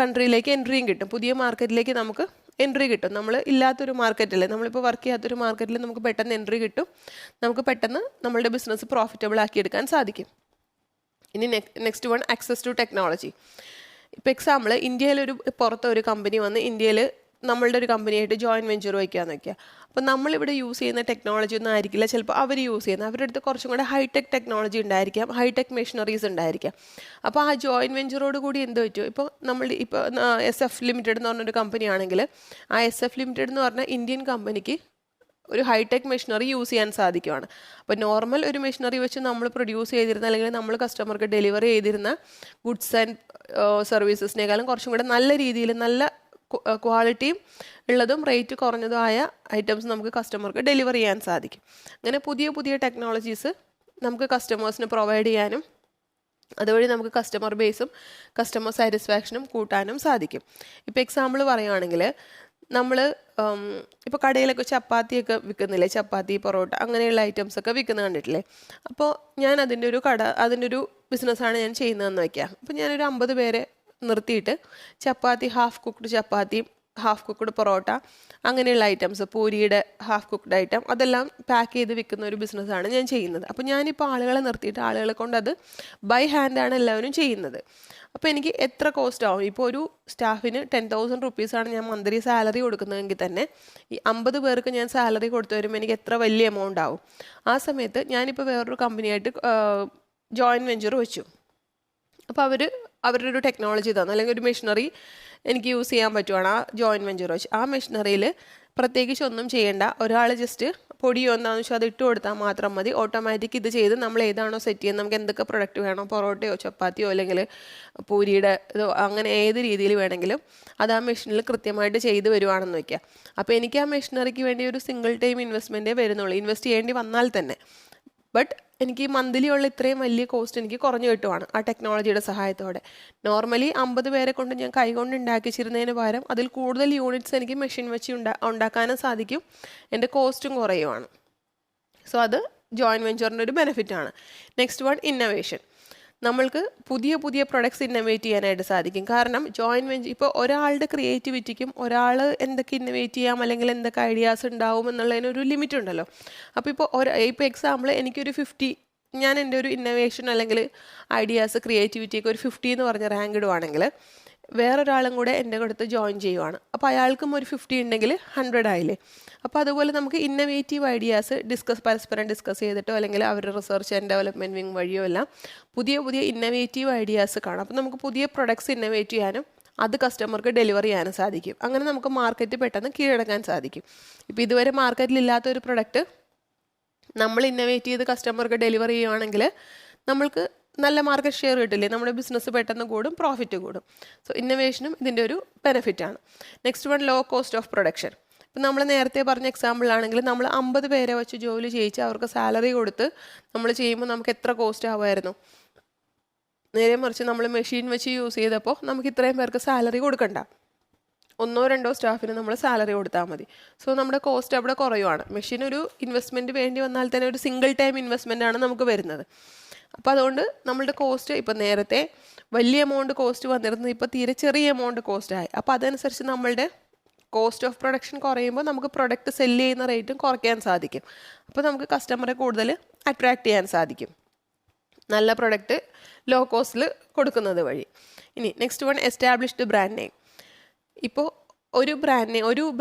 കൺട്രിയിലേക്ക് എൻട്രിയും കിട്ടും, പുതിയ മാർക്കറ്റിലേക്ക് നമുക്ക് എൻട്രി കിട്ടും. നമ്മൾ ഇല്ലാത്തൊരു മാർക്കറ്റിൽ, നമ്മളിപ്പോൾ വർക്ക് ചെയ്യാത്തൊരു മാർക്കറ്റിൽ നമുക്ക് പെട്ടെന്ന് എൻട്രി കിട്ടും, നമുക്ക് പെട്ടെന്ന് നമ്മളുടെ ബിസിനസ് പ്രോഫിറ്റബിൾ ആക്കി എടുക്കാൻ സാധിക്കും. ഇനി next one, access to technology. ഇപ്പോൾ എക്സാമ്പിൾ ഇന്ത്യയിലൊരു പുറത്തൊരു കമ്പനി വന്ന് ഇന്ത്യയിൽ നമ്മളുടെ ഒരു കമ്പനിയായിട്ട് ജോയിൻറ്റ് വെഞ്ചർ വയ്ക്കാമെന്ന് വയ്ക്കുക. അപ്പോൾ നമ്മളിവിടെ യൂസ് ചെയ്യുന്ന ടെക്നോളജി ഒന്നും ആയിരിക്കില്ല ചിലപ്പോൾ അവർ യൂസ് ചെയ്യുന്നത്. അവരുടെ അടുത്ത് കുറച്ചും കൂടെ ഹൈടെക് ടെക്നോളജി ഉണ്ടായിരിക്കാം, ഹൈടെക് മെഷീനറീസ് ഉണ്ടായിരിക്കാം. അപ്പോൾ ആ ജോയിൻറ്റ് വെഞ്ചറോട് കൂടി എന്ത് പറ്റും, ഇപ്പോൾ SF ലിമിറ്റഡ് എന്ന് പറഞ്ഞൊരു കമ്പനി ആണെങ്കിൽ ആ SF ലിമിറ്റഡ് എന്ന് പറഞ്ഞാൽ ഇന്ത്യൻ കമ്പനിക്ക് ഒരു ഹൈടെക് മെഷീനറി യൂസ് ചെയ്യാൻ സാധിക്കുവാണ്. അപ്പോൾ നോർമൽ ഒരു മെഷീനറി വെച്ച് നമ്മൾ പ്രൊഡ്യൂസ് ചെയ്തിരുന്ന അല്ലെങ്കിൽ നമ്മൾ കസ്റ്റമർക്ക് ഡെലിവറി ചെയ്തിരുന്ന ഗുഡ്സ് ആൻഡ് സർവീസസിനേക്കാളും കുറച്ചും കൂടെ നല്ല രീതിയിൽ നല്ല ക്വാളിറ്റിയും ഉള്ളതും റേറ്റ് കുറഞ്ഞതുമായ ഐറ്റംസ് നമുക്ക് കസ്റ്റമർക്ക് ഡെലിവർ ചെയ്യാൻ സാധിക്കും. അങ്ങനെ പുതിയ പുതിയ ടെക്നോളജീസ് നമുക്ക് കസ്റ്റമേഴ്സിന് പ്രൊവൈഡ് ചെയ്യാനും അതുവഴി നമുക്ക് കസ്റ്റമർ ബേസും കസ്റ്റമർ സാറ്റിസ്ഫാക്ഷനും കൂട്ടാനും സാധിക്കും. ഇപ്പോൾ എക്സാമ്പിൾ പറയുകയാണെങ്കിൽ നമ്മൾ ഇപ്പോൾ കടയിലൊക്കെ ചപ്പാത്തിയൊക്കെ വിൽക്കുന്നില്ലേ, ചപ്പാത്തി പൊറോട്ട അങ്ങനെയുള്ള ഐറ്റംസ് ഒക്കെ വിൽക്കുന്നത് കണ്ടിട്ടില്ലേ. അപ്പോൾ ഞാൻ അതിൻ്റെ ഒരു ബിസിനസ്സാണ് ഞാൻ ചെയ്യുന്നതെന്ന് വയ്ക്കുക. അപ്പോൾ ഞാനൊരു 50 പേരെ നിർത്തിയിട്ട് ചപ്പാത്തി, ഹാഫ് കുക്ക്ഡ് ചപ്പാത്തിയും ഹാഫ് കുക്ക്ഡ് പൊറോട്ട അങ്ങനെയുള്ള ഐറ്റംസ്, പൂരിയുടെ ഹാഫ് കുക്ക്ഡ് ഐറ്റം അതെല്ലാം പാക്ക് ചെയ്ത് വിൽക്കുന്ന ഒരു ബിസിനസ്സാണ് ഞാൻ ചെയ്യുന്നത്. അപ്പോൾ ഞാനിപ്പോൾ ആളുകളെ നിർത്തിയിട്ട് ആളുകളെ കൊണ്ട് അത് ബൈ ഹാൻഡാണ് എല്ലാവരും ചെയ്യുന്നത്. അപ്പോൾ എനിക്ക് എത്ര കോസ്റ്റ് ആവും? ഇപ്പോൾ ഒരു സ്റ്റാഫിന് 10,000 റുപ്പീസാണ് ഞാൻ മന്ത്ലി സാലറി കൊടുക്കുന്നതെങ്കിൽ തന്നെ ഈ 50 പേർക്ക് ഞാൻ സാലറി കൊടുത്തു വരുമ്പോൾ എനിക്ക് എത്ര വലിയ എമൗണ്ട് ആവും? ആ സമയത്ത് ഞാനിപ്പോൾ വേറൊരു കമ്പനിയായിട്ട് ജോയിൻറ്റ് വെഞ്ചർ വെച്ചു. അപ്പോൾ അവരുടെ ഒരു ടെക്നോളജി തന്നു, അല്ലെങ്കിൽ ഒരു മെഷീനറി എനിക്ക് യൂസ് ചെയ്യാൻ പറ്റുവാണ് ആ ജോയിൻറ്റ് വെഞ്ചർ വെച്ച്. ആ മെഷീനറിയിൽ പ്രത്യേകിച്ച് ഒന്നും ചെയ്യേണ്ട, ഒരാൾ ജസ്റ്റ് പൊടിയോ എന്താണെന്ന് വെച്ചാൽ അത് ഇട്ട് കൊടുത്താൽ മാത്രം മതി. ഓട്ടോമാറ്റിക് ഇത് ചെയ്ത് നമ്മൾ ഏതാണോ സെറ്റ് ചെയ്യുന്നത്, നമുക്ക് എന്തൊക്കെ പ്രൊഡക്റ്റ് വേണോ, പൊറോട്ടയോ ചപ്പാത്തിയോ അല്ലെങ്കിൽ പൂരിയുടെ ഇതോ അങ്ങനെ ഏത് രീതിയിൽ വേണമെങ്കിലും അത് ആ മെഷീനിൽ കൃത്യമായിട്ട് ചെയ്ത് വരുവാണെന്ന് വയ്ക്കുക. അപ്പോൾ എനിക്ക് ആ മെഷീനറിക്ക് വേണ്ടി ഒരു സിംഗിൾ ടൈം ഇൻവെസ്റ്റ്മെൻറ്റേ വരുന്നുള്ളൂ, ഇൻവെസ്റ്റ് ചെയ്യേണ്ടി വന്നാൽ തന്നെ. ബട്ട് എനിക്ക് മന്ത്ലി ഉള്ള ഇത്രയും വലിയ കോസ്റ്റ് എനിക്ക് കുറഞ്ഞു കിട്ടുവാണ് ആ ടെക്നോളജിയുടെ സഹായത്തോടെ. നോർമലി 50 പേരെ കൊണ്ട് ഞാൻ കൈകൊണ്ട് ഉണ്ടാക്കിച്ചിരുന്നതിന് പകരം അതിൽ കൂടുതൽ യൂണിറ്റ്സ് എനിക്ക് മെഷീൻ വെച്ച് ഉണ്ടാക്കാനും സാധിക്കും, എൻ്റെ കോസ്റ്റും കുറയുവാണ്. സോ അത് ജോയിൻറ്റ് വെഞ്ചറിൻ്റെ ഒരു ബെനിഫിറ്റാണ്. Next one, innovation. നമ്മൾക്ക് പുതിയ പുതിയ പ്രൊഡക്ട്സ് ഇന്നോവേറ്റ് ചെയ്യാനായിട്ട് സാധിക്കും. കാരണം ജോയിൻറ്റ് വെഞ്ചർ ഇപ്പോൾ ഒരാളുടെ ക്രിയേറ്റിവിറ്റിക്കും ഒരാൾ എന്തൊക്കെ ഇന്നോവേറ്റ് ചെയ്യാം അല്ലെങ്കിൽ എന്തൊക്കെ ഐഡിയാസ് ഉണ്ടാവും എന്നുള്ളതിനൊരു ലിമിറ്റ് ഉണ്ടല്ലോ. അപ്പോൾ ഇപ്പോൾ എക്സാമ്പിൾ എനിക്കൊരു 50, ഞാൻ എൻ്റെ ഒരു ഇന്നോവേഷൻ അല്ലെങ്കിൽ ഐഡിയാസ് ക്രിയേറ്റിവിറ്റിയൊക്കെ ഒരു 50 എന്ന് പറഞ്ഞ റാങ്ക് ഇടുവാണെങ്കിൽ വേറൊരാളും കൂടെ എൻ്റെ അടുത്ത് ജോയിൻ ചെയ്യുവാണ്. അപ്പോൾ അയാൾക്കും ഒരു 50 ഉണ്ടെങ്കിൽ 100 ആയില്ലേ. അപ്പോൾ അതുപോലെ നമുക്ക് ഇന്നോവേറ്റീവ് ഐഡിയാസ് പരസ്പരം ഡിസ്കസ് ചെയ്തിട്ടോ അല്ലെങ്കിൽ അവരുടെ റിസർച്ച് ആൻഡ് ഡെവലപ്മെൻറ്റ് വിങ് വഴിയോ എല്ലാം പുതിയ പുതിയ ഇന്നോവേറ്റീവ് ഐഡിയാസ് കാണാം. അപ്പോൾ നമുക്ക് പുതിയ പ്രൊഡക്ട്സ് ഇന്നോവേറ്റ് ചെയ്യാനും അത് കസ്റ്റമർക്ക് ഡെലിവർ ചെയ്യാനും സാധിക്കും. അങ്ങനെ നമുക്ക് മാർക്കറ്റ് പെട്ടെന്ന് കീഴടക്കാൻ സാധിക്കും. ഇപ്പോൾ ഇതുവരെ മാർക്കറ്റിലില്ലാത്തൊരു പ്രൊഡക്റ്റ് നമ്മൾ ഇന്നോവേറ്റ് ചെയ്ത് കസ്റ്റമർക്ക് ഡെലിവർ ചെയ്യുകയാണെങ്കിൽ നമ്മൾക്ക് നല്ല മാർക്കറ്റ് ഷെയർ കിട്ടില്ലേ, നമ്മുടെ ബിസിനസ് പെട്ടെന്ന് കൂടും, പ്രോഫിറ്റ് കൂടും. സോ ഇന്നോവേഷനും ഇതിൻ്റെ ഒരു ബെനിഫിറ്റാണ്. Next one, low cost of production. ഇപ്പം നമ്മൾ നേരത്തെ പറഞ്ഞ എക്സാമ്പിളാണെങ്കിൽ നമ്മൾ 50 പേരെ വെച്ച് ജോലി ചെയ്യിച്ച് അവർക്ക് സാലറി കൊടുത്ത് നമ്മൾ ചെയ്യുമ്പോൾ നമുക്ക് എത്ര കോസ്റ്റ് ആവുമായിരുന്നു? നേരെ മറിച്ച് നമ്മൾ മെഷീൻ വെച്ച് യൂസ് ചെയ്തപ്പോൾ നമുക്ക് ഇത്രയും പേർക്ക് സാലറി കൊടുക്കണ്ട, 1-2 സ്റ്റാഫിന് നമ്മൾ സാലറി കൊടുത്താൽ മതി. സോ നമ്മുടെ കോസ്റ്റ് അവിടെ കുറയുവാണ്. മെഷീൻ ഒരു ഇൻവെസ്റ്റ്മെൻറ്റ് വേണ്ടി വന്നാൽ തന്നെ ഒരു സിംഗിൾ ടൈം ഇൻവെസ്റ്റ്മെൻ്റ് ആണ് നമുക്ക് വരുന്നത്. അപ്പോൾ അതുകൊണ്ട് നമ്മളുടെ കോസ്റ്റ് ഇപ്പോൾ നേരത്തെ വലിയ എമൗണ്ട് കോസ്റ്റ് വന്നിരുന്നത് ഇപ്പോൾ തീരെ ചെറിയ എമൗണ്ട് കോസ്റ്റ് ആയി. അപ്പോൾ അതനുസരിച്ച് നമ്മളുടെ കോസ്റ്റ് ഓഫ് പ്രൊഡക്ഷൻ കുറയുമ്പോൾ നമുക്ക് പ്രൊഡക്റ്റ് സെല്ല് ചെയ്യുന്ന റേറ്റും കുറയ്ക്കാൻ സാധിക്കും. അപ്പോൾ നമുക്ക് കസ്റ്റമറെ കൂടുതൽ അട്രാക്റ്റ് ചെയ്യാൻ സാധിക്കും, നല്ല പ്രൊഡക്റ്റ് ലോ കോസ്റ്റിൽ കൊടുക്കുന്നത് വഴി. ഇനി next one, established brand name. ഇപ്പോൾ ഒരു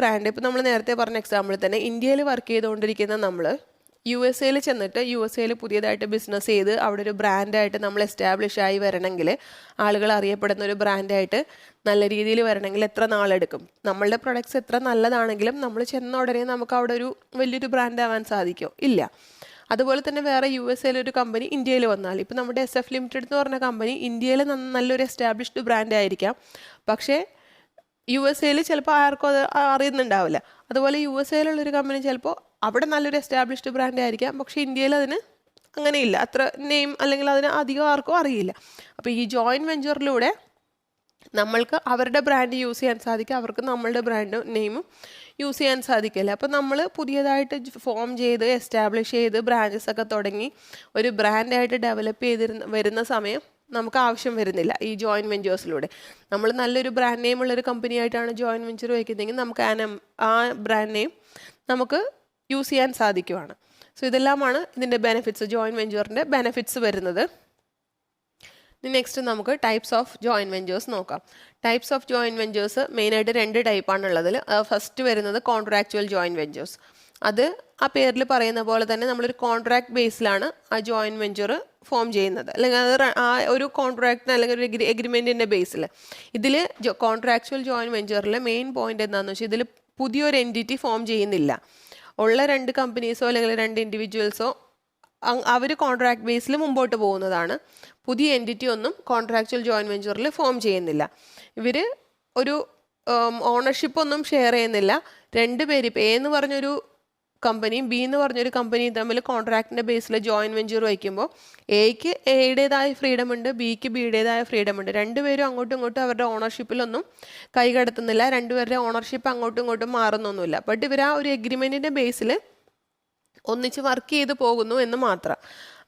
ബ്രാൻഡ് ഇപ്പോൾ നമ്മൾ നേരത്തെ പറഞ്ഞ എക്സാമ്പിൾ തന്നെ ഇന്ത്യയിൽ വർക്ക് ചെയ്തുകൊണ്ടിരിക്കുന്ന നമ്മൾ USA ചെന്നിട്ട് USA പുതിയതായിട്ട് ബിസിനസ് ചെയ്ത് അവിടെ ഒരു ബ്രാൻഡായിട്ട് നമ്മൾ എസ്റ്റാബ്ലിഷ് ആയി വരണമെങ്കിൽ, ആളുകൾ അറിയപ്പെടുന്ന ഒരു ബ്രാൻഡായിട്ട് നല്ല രീതിയിൽ വരണമെങ്കിൽ എത്ര നാളെടുക്കും? നമ്മളുടെ പ്രൊഡക്ട്സ് എത്ര നല്ലതാണെങ്കിലും നമ്മൾ ചെന്ന ഉടനെ നമുക്ക് അവിടെ ഒരു വലിയൊരു ബ്രാൻഡ് ആവാൻ സാധിക്കുമോ? ഇല്ല. അതുപോലെ തന്നെ വേറെ USA ഒരു കമ്പനി ഇന്ത്യയിൽ വന്നാൽ, ഇപ്പോൾ നമ്മുടെ SF ലിമിറ്റഡ് എന്ന് പറഞ്ഞ കമ്പനി ഇന്ത്യയിൽ നല്ലൊരു എസ്റ്റാബ്ലിഷ്ഡ് ബ്രാൻഡ് ആയിരിക്കാം, പക്ഷേ USA ചിലപ്പോൾ ആർക്കും അത് അറിയുന്നുണ്ടാവില്ല. അതുപോലെ USA ഒരു കമ്പനി ചിലപ്പോൾ അവിടെ നല്ലൊരു എസ്റ്റാബ്ലിഷ്ഡ് ബ്രാൻഡ് ആയിരിക്കാം, പക്ഷേ ഇന്ത്യയിൽ അതിന് അങ്ങനെയില്ല, അത്ര നെയിം അല്ലെങ്കിൽ അതിന് അധികം ആർക്കും അറിയില്ല. അപ്പോൾ ഈ ജോയിൻറ്റ് വെഞ്ചറിലൂടെ നമ്മൾക്ക് അവരുടെ ബ്രാൻഡ് യൂസ് ചെയ്യാൻ സാധിക്കും, അവർക്ക് നമ്മളുടെ ബ്രാൻഡ് നെയിമും യൂസ് ചെയ്യാൻ സാധിക്കില്ല. അപ്പോൾ നമ്മൾ പുതിയതായിട്ട് ഫോം ചെയ്ത് എസ്റ്റാബ്ലിഷ് ചെയ്ത് ബ്രാഞ്ചസ് ഒക്കെ തുടങ്ങി ഒരു ബ്രാൻഡായിട്ട് ഡെവലപ്പ് വരുന്ന സമയം നമുക്ക് ആവശ്യം വരുന്നില്ല ഈ ജോയിൻറ്റ് വെഞ്ചേഴ്സിലൂടെ. നമ്മൾ നല്ലൊരു ബ്രാൻഡ് നെയിം ഉള്ളൊരു കമ്പനി ആയിട്ടാണ് ജോയിൻറ്റ് വെഞ്ചർ വയ്ക്കുന്നതെങ്കിൽ നമുക്ക് ആ ബ്രാൻഡ് നെയിം നമുക്ക് യൂസ് ചെയ്യാൻ സാധിക്കുവാണ്. സോ ഇതെല്ലാമാണ് ഇതിൻ്റെ ബെനിഫിറ്റ്സ്, ജോയിൻറ്റ് വെഞ്ചറിൻ്റെ ബെനിഫിറ്റ്സ് വരുന്നത്. നെക്സ്റ്റ് നമുക്ക് ടൈപ്സ് ഓഫ് ജോയിൻറ്റ് വെഞ്ചേഴ്സ് നോക്കാം. ടൈപ്സ് ഓഫ് ജോയിൻറ്റ് വെഞ്ചേഴ്സ് മെയിനായിട്ട് 2 ടൈപ്പാണുള്ളതിൽ. ഫസ്റ്റ് വരുന്നത് കോൺട്രാക്ച്വൽ ജോയിൻറ്റ് വെഞ്ചേഴ്സ്. അത് ആ പേരിൽ പറയുന്ന പോലെ തന്നെ നമ്മളൊരു കോൺട്രാക്ട് ബേസിലാണ് ആ ജോയിൻറ്റ് വെഞ്ചർ ഫോം ചെയ്യുന്നത്, അല്ലെങ്കിൽ അത് ആ ഒരു കോൺട്രാക്റ്റിന് അല്ലെങ്കിൽ ഒരു എഗ്രിമെൻറ്റിൻ്റെ ബേസിൽ. ഇതിൽ കോൺട്രാക്ച്വൽ ജോയിൻറ്റ് വെഞ്ചറിലെ മെയിൻ പോയിന്റ് എന്താണെന്ന് വെച്ചാൽ ഇതിൽ പുതിയൊരു എൻറ്റിറ്റി ഫോം ചെയ്യുന്നില്ല. ഉള്ള 2 കമ്പനീസോ അല്ലെങ്കിൽ 2 ഇൻഡിവിജ്വൽസോ അവർ കോൺട്രാക്ട് ബേസിൽ മുമ്പോട്ട് പോകുന്നതാണ്. പുതിയ എൻറ്റിറ്റി ഒന്നും കോൺട്രാക്ച്വൽ ജോയിൻറ്റ് വെഞ്ചറിൽ ഫോം ചെയ്യുന്നില്ല. ഇവർ ഒരു ഓണർഷിപ്പ് ഒന്നും ഷെയർ ചെയ്യുന്നില്ല. 2 പേര് ഇപ്പോൾ എന്ന് പറഞ്ഞൊരു കമ്പനിയും ബി എന്ന് പറഞ്ഞൊരു കമ്പനിയും തമ്മിൽ കോൺട്രാക്റ്റിൻ്റെ ബേസിൽ ജോയിൻറ്റ് വെഞ്ചർ വയ്ക്കുമ്പോൾ എയ്ക്ക് എയുടേതായ ഫ്രീഡം ഉണ്ട്, ബിക്ക് ബിയുടേതായ ഫ്രീഡം ഉണ്ട്. രണ്ടുപേരും അങ്ങോട്ടും ഇങ്ങോട്ടും അവരുടെ ഓണർഷിപ്പിലൊന്നും കൈകടത്തുന്നില്ല, രണ്ടുപേരുടെ ഓണർഷിപ്പ് അങ്ങോട്ടും ഇങ്ങോട്ടും മാറുന്നൊന്നുമില്ല. ബട്ട് ഇവർ ആ ഒരു എഗ്രിമെൻറ്റിൻ്റെ ബേസിൽ ഒന്നിച്ച് വർക്ക് ചെയ്ത് പോകുന്നു എന്ന് മാത്രം.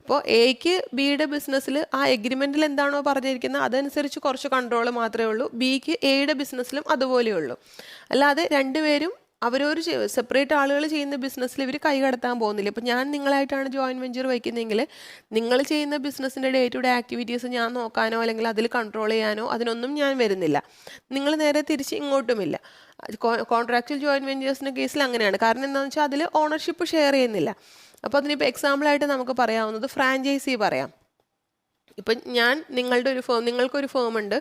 അപ്പോൾ എയ്ക്ക് ബിയുടെ ബിസിനസ്സിൽ ആ എഗ്രിമെൻറ്റിൽ എന്താണോ പറഞ്ഞിരിക്കുന്നത് അതനുസരിച്ച് കുറച്ച് കൺട്രോൾ മാത്രമേ ഉള്ളൂ, ബിക്ക് എയുടെ ബിസിനസ്സിലും അതുപോലെയുള്ളൂ. അല്ലാതെ രണ്ടുപേരും അവരൊരു സെപ്പറേറ്റ് ആളുകൾ ചെയ്യുന്ന ബിസിനസ്സിൽ ഇവർ കൈകടത്താൻ പോകുന്നില്ല. ഇപ്പോൾ ഞാൻ നിങ്ങളായിട്ടാണ് ജോയിൻറ്റ് വെഞ്ചർ വയ്ക്കുന്നതെങ്കിൽ നിങ്ങൾ ചെയ്യുന്ന ബിസിനസ്സിൻ്റെ ഡേ ടു ഡേ ആക്ടിവിറ്റീസ് ഞാൻ നോക്കാനോ അല്ലെങ്കിൽ അതിൽ കൺട്രോൾ ചെയ്യാനോ അതിനൊന്നും ഞാൻ വരുന്നില്ല. നിങ്ങൾ നേരെ തിരിച്ച് ഇങ്ങോട്ടുമില്ല. കോൺട്രാക്ച്വൽ ജോയിൻറ്റ് വെഞ്ചേഴ്സിൻ്റെ കേസിൽ അങ്ങനെയാണ്. കാരണം എന്താണെന്ന് വെച്ചാൽ അതിൽ ഓണർഷിപ്പ് ഷെയർ ചെയ്യുന്നില്ല. അപ്പോൾ അതിനിപ്പോൾ എക്സാമ്പിളായിട്ട് നമുക്ക് പറയാവുന്നത് ഫ്രാഞ്ചൈസി പറയാം. ഇപ്പം ഞാൻ നിങ്ങൾക്കൊരു ഫേം ഉണ്ട്,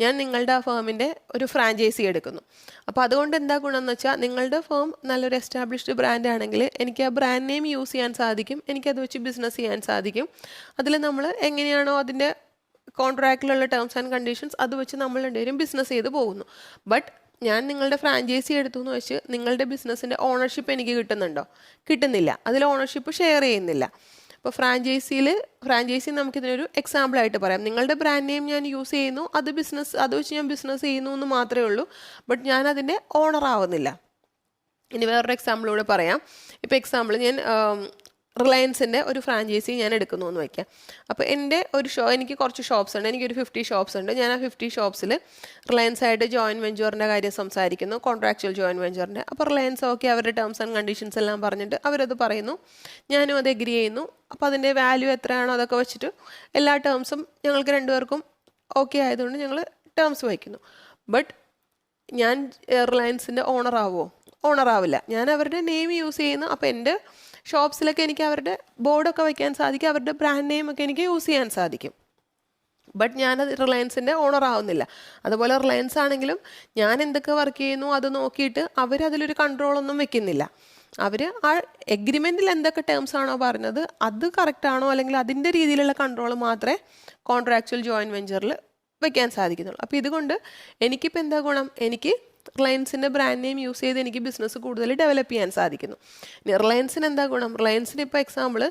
ഞാൻ നിങ്ങളുടെ ആ ഫേമിൻ്റെ ഒരു ഫ്രാഞ്ചൈസി എടുക്കുന്നു. അപ്പോൾ അതുകൊണ്ട് എന്താ ഗുണമെന്ന് വെച്ചാൽ നിങ്ങളുടെ ഫേം നല്ലൊരു എസ്റ്റാബ്ലിഷ്ഡ് ബ്രാൻഡ് ആണെങ്കിൽ എനിക്ക് ആ ബ്രാൻഡ് നെയിം യൂസ് ചെയ്യാൻ സാധിക്കും, എനിക്കത് വെച്ച് ബിസിനസ് ചെയ്യാൻ സാധിക്കും. അതിൽ നമ്മൾ എങ്ങനെയാണോ അതിൻ്റെ കോൺട്രാക്റ്റിലുള്ള ടേംസ് ആൻഡ് കണ്ടീഷൻസ് അത് വെച്ച് നമ്മൾ രണ്ടുപേരും ബിസിനസ് ചെയ്ത് പോകുന്നു. ബട്ട് ഞാൻ നിങ്ങളുടെ ഫ്രാഞ്ചൈസി എടുത്തു എന്ന് വെച്ച് നിങ്ങളുടെ ബിസിനസ്സിൻ്റെ ഓണർഷിപ്പ് എനിക്ക് കിട്ടുന്നുണ്ടോ? കിട്ടുന്നില്ല. അതിൽ ഓണർഷിപ്പ് ഷെയർ ചെയ്യുന്നില്ല. അപ്പോൾ ഫ്രാഞ്ചൈസി നമുക്കിതിനൊരു എക്സാമ്പിളായിട്ട് പറയാം. നിങ്ങളുടെ ബ്രാൻഡ് നെയിം ഞാൻ യൂസ് ചെയ്യുന്നു, അത് വെച്ച് ഞാൻ ബിസിനസ് ചെയ്യുന്നു എന്ന് മാത്രമേ ഉള്ളൂ, ബട്ട് ഞാൻ അതിൻ്റെ ഓണർ ആവുന്നില്ല. ഇനി വേറൊരു എക്സാമ്പിളൂടെ പറയാം. ഇപ്പോൾ എക്സാമ്പിൾ ഞാൻ റിലയൻസിൻ്റെ ഒരു ഫ്രാഞ്ചൈസി ഞാൻ എടുക്കുന്നു എന്ന് വയ്ക്കാം. അപ്പോൾ എനിക്ക് കുറച്ച് ഷോപ്സ് ഉണ്ട്, എനിക്കൊരു 50 ഷോപ്സ് ഉണ്ട്. ഞാൻ ആ 50 ഷോപ്സിൽ റിലയൻസ് ആയിട്ട് ജോയിൻറ്റ് വെഞ്ചറിൻ്റെ കാര്യം സംസാരിക്കുന്നു, കോൺട്രാക്ച്വൽ ജോയിൻറ്റ് വെഞ്ചറിൻ്റെ. അപ്പോൾ റിലയൻസ് ഓക്കെ അവരുടെ ടേംസ് ആൻഡ് കണ്ടീഷൻസ് എല്ലാം പറഞ്ഞിട്ട് അവരത് പറയുന്നു, ഞാനും അത് എഗ്രി ചെയ്യുന്നു. അപ്പോൾ അതിൻ്റെ വാല്യൂ എത്രയാണോ അതൊക്കെ വെച്ചിട്ട് എല്ലാ ടേംസും ഞങ്ങൾക്ക് രണ്ടുപേർക്കും ഓക്കെ ആയതുകൊണ്ട് ഞങ്ങൾ ടേംസ് വയ്ക്കുന്നു. ബട്ട് ഞാൻ റിലയൻസിൻ്റെ ഓണറാവില്ല. ഞാൻ അവരുടെ നെയിം യൂസ് ചെയ്യുന്നു. അപ്പോൾ എൻ്റെ ഷോപ്സിലൊക്കെ എനിക്ക് അവരുടെ ബോർഡൊക്കെ വയ്ക്കാൻ സാധിക്കും, അവരുടെ ബ്രാൻഡ് നെയിമൊക്കെ എനിക്ക് യൂസ് ചെയ്യാൻ സാധിക്കും. ബട്ട് ഞാനത് റിലയൻസിൻ്റെ ഓണർ ആവുന്നില്ല. അതുപോലെ റിലയൻസ് ആണെങ്കിലും ഞാൻ എന്തൊക്കെ വർക്ക് ചെയ്യുന്നു അത് നോക്കിയിട്ട് അവരതിലൊരു കൺട്രോളൊന്നും വെക്കുന്നില്ല. അവർ ആ എഗ്രിമെൻറ്റിൽ എന്തൊക്കെ ടേംസ് ആണോ പറഞ്ഞത് അത് കറക്റ്റാണോ അല്ലെങ്കിൽ അതിൻ്റെ രീതിയിലുള്ള കൺട്രോൾ മാത്രമേ കോൺട്രാക്ച്വൽ ജോയിൻറ്റ് വെഞ്ചറിൽ വയ്ക്കാൻ സാധിക്കുന്നുള്ളൂ. അപ്പോൾ ഇതുകൊണ്ട് എനിക്കിപ്പോൾ എന്താ ഗുണം? എനിക്ക് റിലയൻസിൻ്റെ ബ്രാൻഡ് നെയിം യൂസ് ചെയ്ത് എനിക്ക് ബിസിനസ് കൂടുതൽ ഡെവലപ്പ് ചെയ്യാൻ സാധിക്കുന്നു. ഇനി റിലയൻസിന് എന്താ ഗുണം? റിലയൻസിന് ഇപ്പോൾ എക്സാമ്പിൾ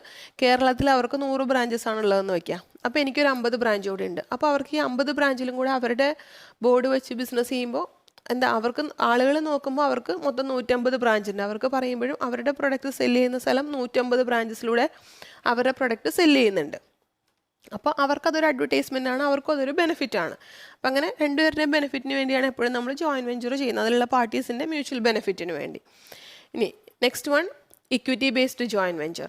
കേരളത്തിൽ അവർക്ക് 100 ബ്രാഞ്ചസ് ആണുള്ളതെന്ന് വയ്ക്കാം. അപ്പോൾ എനിക്കൊരു 50 ബ്രാഞ്ച് കൂടെ ഉണ്ട്. അപ്പോൾ അവർക്ക് ഈ 50 ബ്രാഞ്ചിലും കൂടെ അവരുടെ ബോർഡ് വെച്ച് ബിസിനസ് ചെയ്യുമ്പോൾ അവർക്ക് ആളുകൾ നോക്കുമ്പോൾ അവർക്ക് മൊത്തം 150 ബ്രാഞ്ച് ഉണ്ട്. അവർക്ക് പറയുമ്പോഴും അവരുടെ പ്രൊഡക്റ്റ് സെല്ല് ചെയ്യുന്ന സ്ഥലം 150 ബ്രാഞ്ചസിലൂടെ അവരുടെ പ്രൊഡക്റ്റ് സെല്ല് ചെയ്യുന്നുണ്ട്. അപ്പോൾ അവർക്കതൊരു അഡ്വർടൈസ്മെൻ്റ് ആണ്, അവർക്കും അതൊരു ബെനിഫിറ്റാണ്. അപ്പം അങ്ങനെ രണ്ടുപേരുടെയും ബെനിഫിറ്റിന് വേണ്ടിയാണ് എപ്പോഴും നമ്മൾ ജോയിൻറ്റ് വെഞ്ചർ ചെയ്യുന്നത്, അതിലുള്ള പാർട്ടീസിൻ്റെ മ്യൂച്വൽ ബെനിഫിറ്റിന് വേണ്ടി. ഇനി next one, equity based joint venture.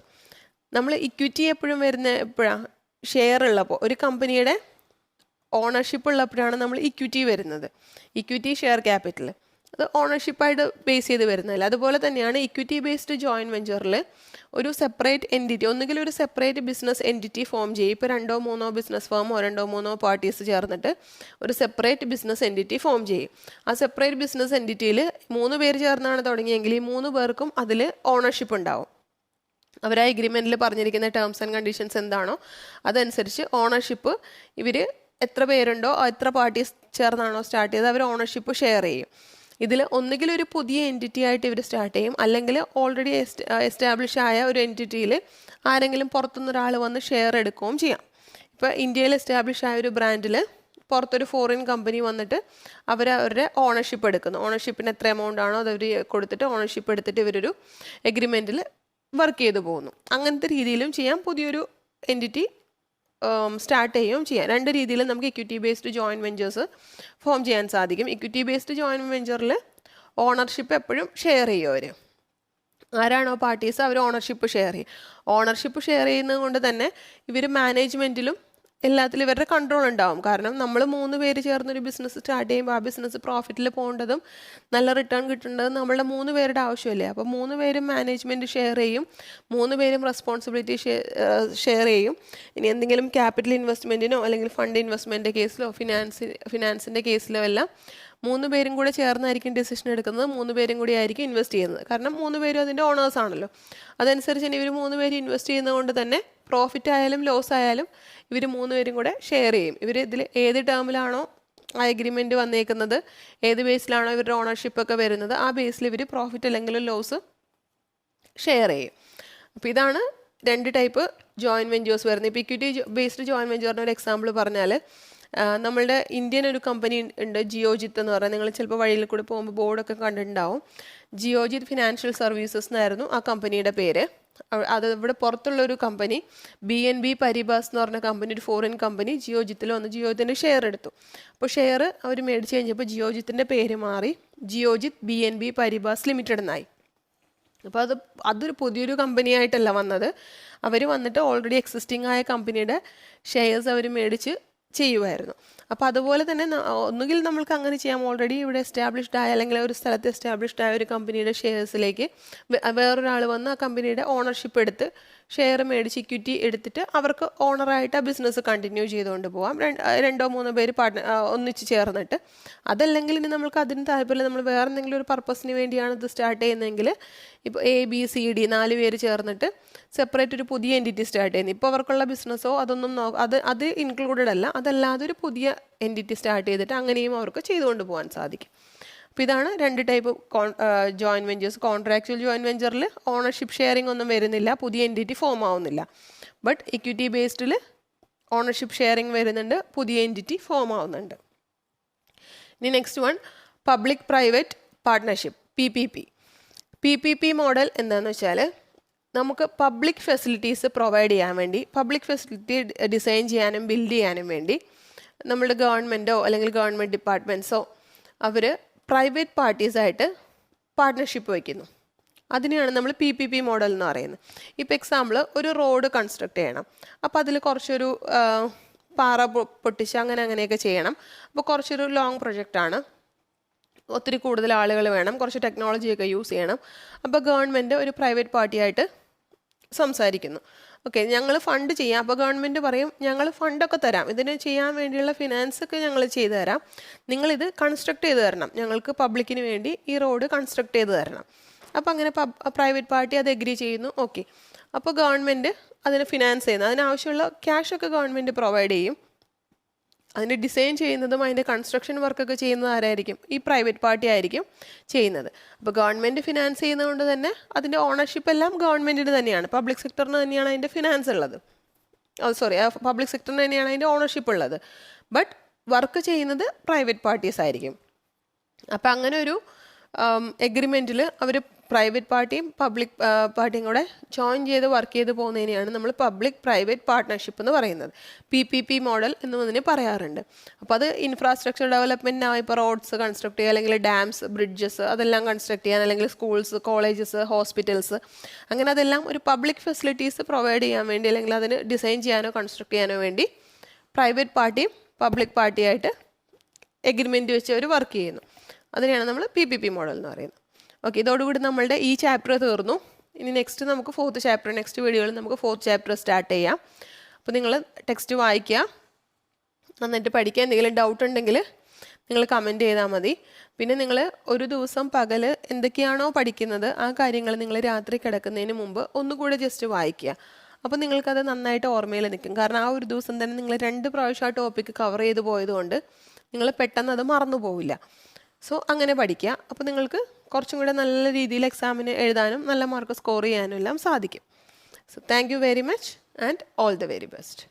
നമ്മൾ ഇക്വിറ്റി എപ്പോഴും എപ്പോഴാണ്? ഷെയർ ഉള്ളപ്പോൾ, ഒരു കമ്പനിയുടെ ഓണർഷിപ്പ് ഉള്ളപ്പോഴാണ് നമ്മൾ ഇക്വിറ്റി വരുന്നത്. ഇക്വിറ്റി ഷെയർ ക്യാപിറ്റൽ അത് ഓണർഷിപ്പായിട്ട് ബേസ് ചെയ്ത് വരുന്നതല്ല. അതുപോലെ തന്നെയാണ് ഇക്വിറ്റി ബേസ്ഡ് ജോയിൻറ്റ് വെഞ്ചറിൽ ഒരു സെപ്പറേറ്റ് എൻറ്റിറ്റി, ഒന്നുകിൽ ഒരു സെപ്പറേറ്റ് ബിസിനസ് എൻറ്റിറ്റി ഫോം ചെയ്യും. ഇപ്പോൾ 2-3 ബിസിനസ് ഫേമോ 2-3 പാർട്ടീസ് ചേർന്നിട്ട് ഒരു സെപ്പറേറ്റ് ബിസിനസ് എൻറ്റിറ്റി ഫോം ചെയ്യും. ആ സെപ്പറേറ്റ് ബിസിനസ് എൻറ്റിറ്റിയിൽ 3 പേര് ചേർന്നാണ് തുടങ്ങിയെങ്കിൽ ഈ 3 പേർക്കും അതിൽ ഓണർഷിപ്പ് ഉണ്ടാവും. അവർ ആ എഗ്രിമെൻറ്റിൽ പറഞ്ഞിരിക്കുന്ന ടേംസ് ആൻഡ് കണ്ടീഷൻസ് എന്താണോ അതനുസരിച്ച് ഓണർഷിപ്പ് ഇവർ എത്ര പേരുണ്ടോ എത്ര പാർട്ടീസ് ചേർന്നാണോ സ്റ്റാർട്ട് ചെയ്തത് അവർ ഓണർഷിപ്പ് ഷെയർ ചെയ്യും. ഇതിൽ ഒന്നുകിൽ ഒരു പുതിയ എൻറ്റിറ്റി ആയിട്ട് ഇവർ സ്റ്റാർട്ട് ചെയ്യും, അല്ലെങ്കിൽ ഓൾറെഡി എസ്റ്റാബ്ലിഷ് ആയ ഒരു എൻറ്റിറ്റിയിൽ ആരെങ്കിലും പുറത്തുനിന്ന് ഒരാൾ വന്ന് ഷെയർ എടുക്കുകയും ചെയ്യാം. ഇപ്പോൾ ഇന്ത്യയിൽ എസ്റ്റാബ്ലിഷ് ആയ ഒരു ബ്രാൻഡിൽ പുറത്തൊരു ഫോറിൻ കമ്പനി വന്നിട്ട് അവരുടെ ഓണർഷിപ്പ് എടുക്കുന്നു. ഓണർഷിപ്പിന് എത്ര എമൗണ്ട് ആണോ അത് അവർ കൊടുത്തിട്ട് ഓണർഷിപ്പ് എടുത്തിട്ട് ഇവരൊരു എഗ്രിമെൻറ്റിൽ വർക്ക് ചെയ്തു പോകുന്നു. അങ്ങനത്തെ രീതിയിലും ചെയ്യാം, പുതിയൊരു എൻറ്റിറ്റി സ്റ്റാർട്ട് ചെയ്യുകയും ചെയ്യാം. 2 രീതിയിൽ നമുക്ക് equity based joint ventures form ചെയ്യാൻ സാധിക്കും. ഇക്വിറ്റി ബേസ്ഡ് ജോയിൻറ്റ് വെഞ്ചറിൽ ഓണർഷിപ്പ് എപ്പോഴും ഷെയർ ചെയ്യും. അവർ ആരാണോ പാർട്ടീസ് അവർ ഓണർഷിപ്പ് ഷെയർ ചെയ്യും. ഓണർഷിപ്പ് ഷെയർ ചെയ്യുന്നത് കൊണ്ട് തന്നെ ഇവർ മാനേജ്മെൻറ്റിലും എല്ലാത്തിലും ഇവരുടെ കൺട്രോൾ ഉണ്ടാവും. കാരണം നമ്മൾ 3 പേര് ചേർന്നൊരു ബിസിനസ് സ്റ്റാർട്ട് ചെയ്യുമ്പോൾ ആ ബിസിനസ് പ്രോഫിറ്റിൽ പോകേണ്ടതും നല്ല റിട്ടേൺ കിട്ടേണ്ടതും നമ്മളുടെ 3 പേരുടെ ആവശ്യമല്ലേ. അപ്പോൾ 3 പേരും മാനേജ്മെൻറ്റ് ഷെയർ ചെയ്യും, 3 പേരും റെസ്പോൺസിബിലിറ്റി ഷെയർ ചെയ്യും. ഇനി എന്തെങ്കിലും ക്യാപിറ്റൽ ഇൻവെസ്റ്റ്മെൻറ്റിനോ അല്ലെങ്കിൽ ഫണ്ട് ഇൻവെസ്റ്റ്മെൻറ്റിൻ്റെ കേസിലോ ഫിനാൻസിൻ്റെ കേസിലോ എല്ലാം 3 പേരും കൂടെ ചേർന്നായിരിക്കും ഡിസിഷൻ എടുക്കുന്നത്, 3 പേരും കൂടി ആയിരിക്കും ഇൻവെസ്റ്റ് ചെയ്യുന്നത്. കാരണം 3 പേരും അതിൻ്റെ ഓണേഴ്സ് ആണല്ലോ. അതനുസരിച്ച് തന്നെ ഇവർ 3 പേര് ഇൻവെസ്റ്റ് ചെയ്യുന്നതുകൊണ്ട് തന്നെ പ്രോഫിറ്റ് ആയാലും ലോസ് ആയാലും ഇവർ 3 പേരും കൂടെ ഷെയർ ചെയ്യും. ഇവർ ഇതിൽ ഏത് ടേമിലാണോ ആ എഗ്രിമെൻറ്റ് വന്നേക്കുന്നത്, ഏത് ബേസിലാണോ ഇവരുടെ ഓണർഷിപ്പൊക്കെ വരുന്നത്, ആ ബേസിൽ ഇവർ പ്രോഫിറ്റ് അല്ലെങ്കിൽ ലോസ് ഷെയർ ചെയ്യും. അപ്പോൾ ഇതാണ് രണ്ട് ടൈപ്പ് ജോയിൻറ്റ് വെഞ്ചേഴ്സ് വരുന്നത്. ഇപ്പോൾ ഇക്വിറ്റി ബേസ്ഡ് ജോയിൻറ്റ് വെഞ്ചറിന് ഒരു എക്സാമ്പിൾ പറഞ്ഞാൽ നമ്മളുടെ ഇന്ത്യൻ ഒരു കമ്പനി ഉണ്ട്, ജിയോജിത്ത് എന്ന് പറഞ്ഞാൽ. നിങ്ങൾ ചിലപ്പോൾ വഴിയിൽ കൂടെ പോകുമ്പോൾ ബോർഡൊക്കെ കണ്ടിട്ടുണ്ടാവും. ജിയോജിത്ത് ഫിനാൻഷ്യൽ സർവീസസ് എന്നായിരുന്നു ആ കമ്പനിയുടെ പേര്. അത് ഇവിടെ പുറത്തുള്ളൊരു കമ്പനി BNB പരിബാസ് എന്ന് പറഞ്ഞ കമ്പനി, ഒരു ഫോറിൻ കമ്പനി, ജിയോജിത്തിൽ വന്ന് ജിയോജിത്തിൻ്റെ ഷെയർ എടുത്തു. അപ്പോൾ ഷെയർ അവർ മേടിച്ച് കഴിഞ്ഞപ്പോൾ ജിയോജിത്തിൻ്റെ പേര് മാറി ജിയോജിത്ത് BNB പരിബാസ് ലിമിറ്റഡ് എന്നായി. അപ്പോൾ അതൊരു പുതിയൊരു കമ്പനിയായിട്ടല്ല വന്നത്. അവർ വന്നിട്ട് ഓൾറെഡി എക്സിസ്റ്റിംഗ് ആയ കമ്പനിയുടെ ഷെയർസ് അവർ മേടിച്ച് ചെയ്യുമായിരുന്നു. അപ്പോൾ അതുപോലെ തന്നെ ഒന്നുകിൽ നമ്മൾക്ക് അങ്ങനെ ചെയ്യാം, ഓൾറെഡി ഇവിടെ എസ്റ്റാബ്ലിഷ്ഡ് ആയ അല്ലെങ്കിൽ ഒരു സ്ഥലത്ത് എസ്റ്റാബ്ലിഷ്ഡ് ആയ ഒരു കമ്പനിയുടെ ഷെയർസിലേക്ക് വേറൊരാൾ വന്ന് ആ കമ്പനിയുടെ ഓണർഷിപ്പ് എടുത്ത് ഷെയർ മേടിച്ച് ഇക്വിറ്റി എടുത്തിട്ട് അവർക്ക് ഓണറായിട്ട് ആ ബിസിനസ് കണ്ടിന്യൂ ചെയ്തുകൊണ്ട് പോകാം, രണ്ടോ മൂന്നോ പേര് ഒന്നിച്ച് ചേർന്നിട്ട്. അതല്ലെങ്കിൽ ഇനി നമ്മൾക്ക് അതിന് താല്പര്യം, നമ്മൾ വേറെ എന്തെങ്കിലും ഒരു പർപ്പസിന് വേണ്ടിയാണ് ഇത് സ്റ്റാർട്ട് ചെയ്യുന്നതെങ്കിൽ ഇപ്പോൾ ABCD 4 പേര് ചേർന്നിട്ട് സെപ്പറേറ്റ് ഒരു പുതിയ എൻറ്റിറ്റി സ്റ്റാർട്ട് ചെയ്യുന്നത്. ഇപ്പോൾ അവർക്കുള്ള ബിസിനസ്സോ അതൊന്നും അത് ഇൻക്ലൂഡഡ് അല്ല, അതല്ലാതെ ഒരു പുതിയ എൻറ്റിറ്റി സ്റ്റാർട്ട് ചെയ്തിട്ട് അങ്ങനെയും അവർക്ക് ചെയ്തുകൊണ്ട് പോകാൻ സാധിക്കും. അപ്പോൾ ഇതാണ് രണ്ട് type joint ventures. Contractual joint വെഞ്ചറിൽ ഓണർഷിപ്പ് ഷെയറിംഗ് ഒന്നും വരുന്നില്ല, പുതിയ എൻറ്റിറ്റി ഫോം ആവുന്നില്ല. ബട്ട് ഇക്വിറ്റി ബേസ്ഡിൽ ഓണർഷിപ്പ് ഷെയറിംഗ് വരുന്നുണ്ട്, പുതിയ എൻറ്റിറ്റി ഫോം ആവുന്നുണ്ട്. ഇനി next one, public private partnership, PPP model എന്താണെന്ന് വെച്ചാൽ നമുക്ക് പബ്ലിക് ഫെസിലിറ്റീസ് പ്രൊവൈഡ് ചെയ്യാൻ വേണ്ടി, പബ്ലിക് ഫെസിലിറ്റി ഡിസൈൻ ചെയ്യാനും ബിൽഡ് ചെയ്യാനും വേണ്ടി നമ്മുടെ ഗവൺമെൻറ്റോ അല്ലെങ്കിൽ ഗവൺമെൻറ് ഡിപ്പാർട്ട്മെൻറ്റ്സോ അവർ പ്രൈവറ്റ് പാർട്ടീസായിട്ട് പാർട്ട്ണർഷിപ്പ് വയ്ക്കുന്നു. അതിനെയാണ് നമ്മൾ PPP മോഡൽ എന്ന് പറയുന്നത്. ഇപ്പോൾ എക്സാമ്പിൾ, ഒരു റോഡ് കൺസ്ട്രക്ട് ചെയ്യണം. അപ്പോൾ അതിൽ കുറച്ചൊരു പാറ പൊട്ടിച്ച് അങ്ങനെയൊക്കെ ചെയ്യണം. അപ്പോൾ കുറച്ചൊരു ലോങ് പ്രൊജക്റ്റാണ്, ഒത്തിരി കൂടുതൽ ആളുകൾ വേണം, കുറച്ച് ടെക്നോളജിയൊക്കെ യൂസ് ചെയ്യണം. അപ്പോൾ ഗവൺമെൻറ് ഒരു പ്രൈവറ്റ് പാർട്ടിയായിട്ട് സംസാരിക്കുന്നു. ഓക്കെ, ഞങ്ങൾ ഫണ്ട് ചെയ്യാം. അപ്പോൾ ഗവൺമെൻറ് പറയും, ഞങ്ങൾ ഫണ്ടൊക്കെ തരാം, ഇതിന് ചെയ്യാൻ വേണ്ടിയുള്ള ഫിനാൻസൊക്കെ ഞങ്ങൾ ചെയ്തു തരാം, നിങ്ങളിത് കൺസ്ട്രക്ട് ചെയ്ത് തരണം, ഞങ്ങൾക്ക് പബ്ലിക്കിന് വേണ്ടി ഈ റോഡ് കൺസ്ട്രക്ട് ചെയ്ത് തരണം. അപ്പോൾ അങ്ങനെ പ്രൈവറ്റ് പാർട്ടി അത് എഗ്രി ചെയ്യുന്നു. ഓക്കെ, അപ്പോൾ ഗവൺമെൻറ് അതിന് ഫിനാൻസ് ചെയ്യുന്നു, അതിനാവശ്യമുള്ള ക്യാഷൊക്കെ ഗവൺമെൻറ് പ്രൊവൈഡ് ചെയ്യും. അതിൻ്റെ ഡിസൈൻ ചെയ്യുന്നതും അതിൻ്റെ കൺസ്ട്രക്ഷൻ വർക്കൊക്കെ ചെയ്യുന്നത് ആരായിരിക്കും? ഈ പ്രൈവറ്റ് പാർട്ടി ആയിരിക്കും ചെയ്യുന്നത്. അപ്പോൾ ഗവൺമെൻറ് ഫിനാൻസ് ചെയ്യുന്നതുകൊണ്ട് തന്നെ അതിൻ്റെ ഓണർഷിപ്പ് എല്ലാം ഗവൺമെൻറ്റിന് തന്നെയാണ്, പബ്ലിക് സെക്ടറിന് തന്നെയാണ് അതിൻ്റെ ഫിനാൻസ് ഉള്ളത്. പബ്ലിക് സെക്ടറിന് തന്നെയാണ് അതിൻ്റെ ഓണർഷിപ്പ് ഉള്ളത്. ബട്ട് വർക്ക് ചെയ്യുന്നത് പ്രൈവറ്റ് പാർട്ടീസ് ആയിരിക്കും. അപ്പോൾ അങ്ങനെ ഒരു എഗ്രിമെൻറ്റിൽ അവർ പ്രൈവറ്റ് പാർട്ടിയും പബ്ലിക് പാർട്ടിയും കൂടെ ജോയിൻ ചെയ്ത് വർക്ക് ചെയ്ത് പോകുന്നതിനെയാണ് നമ്മൾ പബ്ലിക് പ്രൈവറ്റ് പാർട്ട്ണർഷിപ്പ് എന്ന് പറയുന്നത്. PPP മോഡൽ എന്ന് അതിനെ പറയാറുണ്ട്. അപ്പോൾ അത് ഇൻഫ്രാസ്ട്രക്ചർ ഡെവലപ്മെൻറ്റിനാണ്. ഇപ്പോൾ റോഡ്സ് കൺസ്ട്രക്ട് ചെയ്യുക, അല്ലെങ്കിൽ ഡാംസ്, ബ്രിഡ്ജസ് അതെല്ലാം കൺസ്ട്രക്ട് ചെയ്യാൻ, അല്ലെങ്കിൽ സ്കൂൾസ്, കോളേജസ്, ഹോസ്പിറ്റൽസ്, അങ്ങനെ അതെല്ലാം ഒരു പബ്ലിക് ഫെസിലിറ്റീസ് പ്രൊവൈഡ് ചെയ്യാൻ വേണ്ടി, അല്ലെങ്കിൽ അതിന് ഡിസൈൻ ചെയ്യാനോ കൺസ്ട്രക്ട് ചെയ്യാനോ വേണ്ടി പ്രൈവറ്റ് പാർട്ടിയും പബ്ലിക് പാർട്ടിയായിട്ട് എഗ്രിമെൻറ്റ് വെച്ച് അവർ വർക്ക് ചെയ്യുന്നു. അതിനെയാണ് നമ്മൾ PPP മോഡൽ എന്ന് പറയുന്നത്. ഓക്കെ, ഇതോടുകൂടി നമ്മളുടെ ഈ ചാപ്റ്റർ തീർന്നു. ഇനി നെക്സ്റ്റ് നമുക്ക് 4th ചാപ്റ്റർ, നെക്സ്റ്റ് വീഡിയോയിൽ നമുക്ക് 4th ചാപ്റ്റർ സ്റ്റാർട്ട് ചെയ്യാം. അപ്പോൾ നിങ്ങൾ ടെക്സ്റ്റ് വായിക്കുക, നന്നായിട്ട് പഠിക്കുക. എന്തെങ്കിലും ഡൗട്ട് ഉണ്ടെങ്കിൽ നിങ്ങൾ കമൻറ്റ് ചെയ്താൽ മതി. പിന്നെ നിങ്ങൾ ഒരു ദിവസം പകൽ എന്തൊക്കെയാണോ പഠിക്കുന്നത് ആ കാര്യങ്ങൾ നിങ്ങൾ രാത്രി കിടക്കുന്നതിന് മുമ്പ് ഒന്നുകൂടെ ജസ്റ്റ് വായിക്കുക. അപ്പോൾ നിങ്ങൾക്കത് നന്നായിട്ട് ഓർമ്മയിൽ നിൽക്കും. കാരണം ആ ഒരു ദിവസം തന്നെ നിങ്ങൾ 2 പ്രാവശ്യം ആ ടോപ്പിക്ക് കവർ ചെയ്ത് പോയതുകൊണ്ട് നിങ്ങൾ പെട്ടെന്ന് അത് മറന്നു പോവില്ല. സോ അങ്ങനെ പഠിക്കുക. അപ്പോൾ നിങ്ങൾക്ക് കുറച്ചും കൂടെ നല്ല രീതിയിൽ എക്സാമിന് എഴുതാനും നല്ല മാർക്ക് സ്കോർ ചെയ്യാനും എല്ലാം സാധിക്കും. So thank you very much and all the very best.